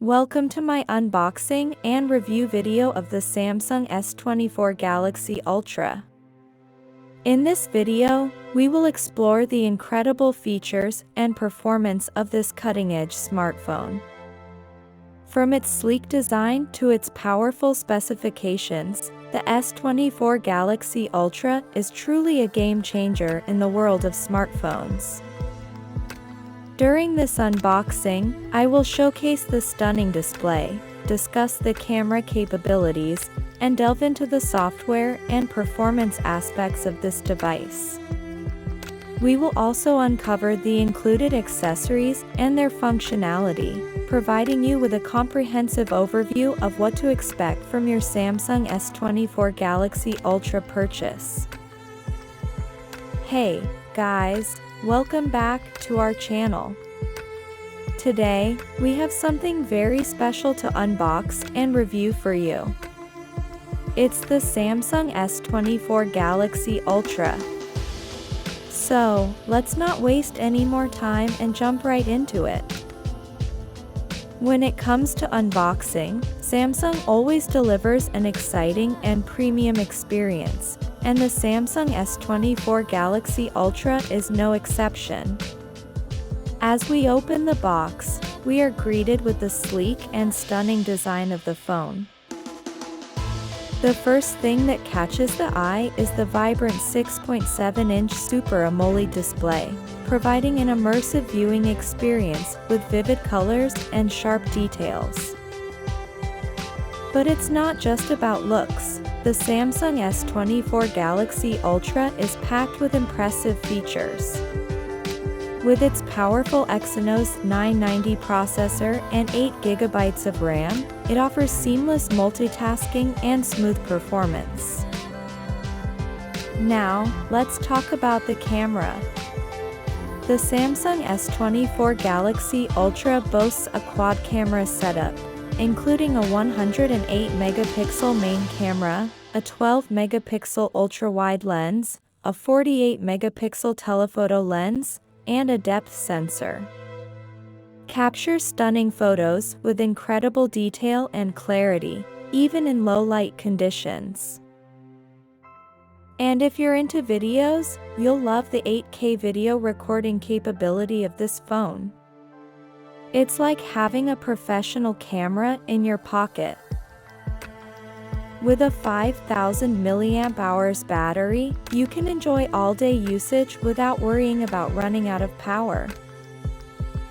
Welcome to my unboxing and review video of the Samsung S24 Galaxy Ultra. In this video, we will explore the incredible features and performance of this cutting-edge smartphone. From its sleek design to its powerful specifications, the S24 Galaxy Ultra is truly a game-changer in the world of smartphones. During this unboxing, I will showcase the stunning display, discuss the camera capabilities, and delve into the software and performance aspects of this device. We will also uncover the included accessories and their functionality, providing you with a comprehensive overview of what to expect from your Samsung S24 Galaxy Ultra purchase. Hey, guys! Welcome back to our channel. Today, we have something very special to unbox and review for you. It's the Samsung S24 Galaxy Ultra. So, let's not waste any more time and jump right into it. When it comes to unboxing, Samsung always delivers an exciting and premium experience, and the Samsung S24 Galaxy Ultra is no exception. As we open the box, we are greeted with the sleek and stunning design of the phone. The first thing that catches the eye is the vibrant 6.7-inch Super AMOLED display, providing an immersive viewing experience with vivid colors and sharp details. But it's not just about looks. The Samsung S24 Galaxy Ultra is packed with impressive features. With its powerful Exynos 990 processor and 8GB of RAM, it offers seamless multitasking and smooth performance. Now, let's talk about the camera. The Samsung S24 Galaxy Ultra boasts a quad camera setup, including a 108-megapixel main camera, a 12-megapixel ultra-wide lens, a 48-megapixel telephoto lens, and a depth sensor. Capture stunning photos with incredible detail and clarity, even in low-light conditions. And if you're into videos, you'll love the 8K video recording capability of this phone. It's like having a professional camera in your pocket. With a 5,000 mAh battery, you can enjoy all-day usage without worrying about running out of power.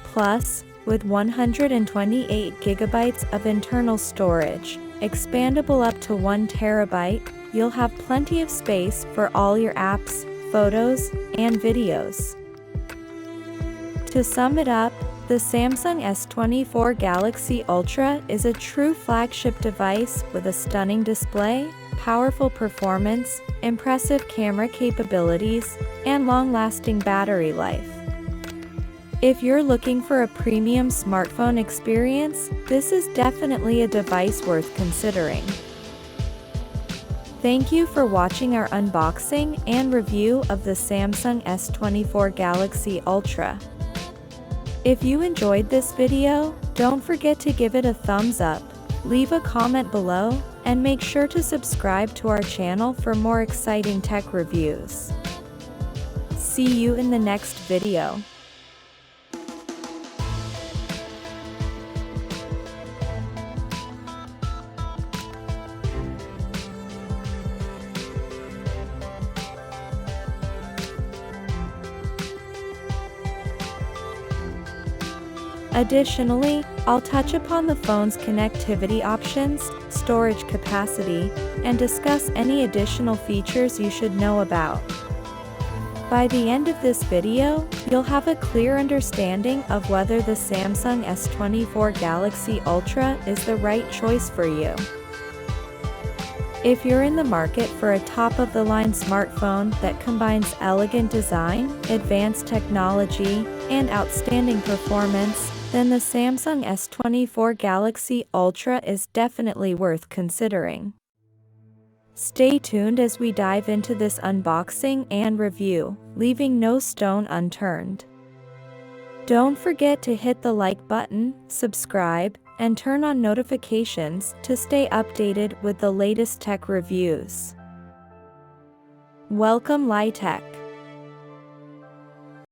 Plus, with 128GB of internal storage, expandable up to 1 TB, you'll have plenty of space for all your apps, photos, and videos. To sum it up, the Samsung S24 Galaxy Ultra is a true flagship device with a stunning display, powerful performance, impressive camera capabilities, and long-lasting battery life. If you're looking for a premium smartphone experience, this is definitely a device worth considering. Thank you for watching our unboxing and review of the Samsung S24 Galaxy Ultra. If you enjoyed this video, don't forget to give it a thumbs up, leave a comment below, and make sure to subscribe to our channel for more exciting tech reviews. See you in the next video. Additionally, I'll touch upon the phone's connectivity options, storage capacity, and discuss any additional features you should know about. By the end of this video, you'll have a clear understanding of whether the Samsung S24 Galaxy Ultra is the right choice for you. If you're in the market for a top-of-the-line smartphone that combines elegant design, advanced technology, and outstanding performance, then the Samsung S24 Galaxy Ultra is definitely worth considering. Stay tuned as we dive into this unboxing and review, leaving no stone unturned. Don't forget to hit the like button, subscribe, and turn on notifications to stay updated with the latest tech reviews. Welcome Litech.